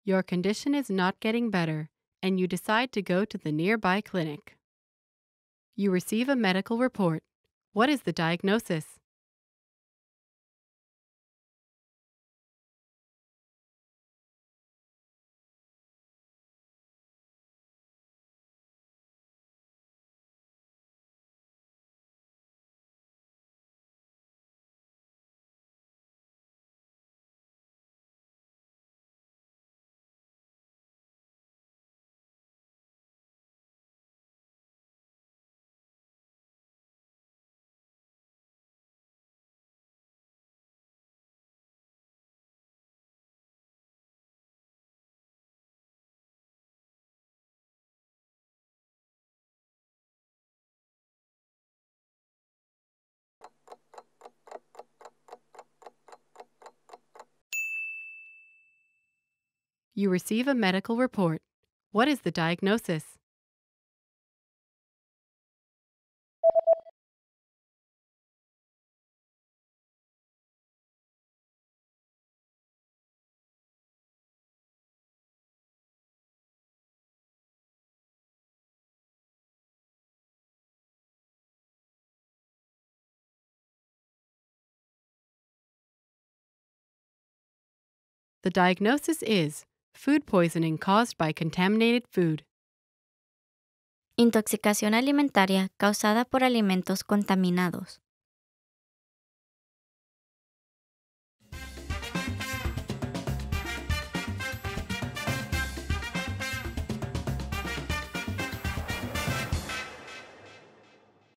Your condition is not getting better, and you decide to go to the nearby clinic. You receive a medical report. What is the diagnosis? You receive a medical report. What is the diagnosis? The diagnosis is food poisoning caused by contaminated food. Intoxicación alimentaria causada por alimentos contaminados.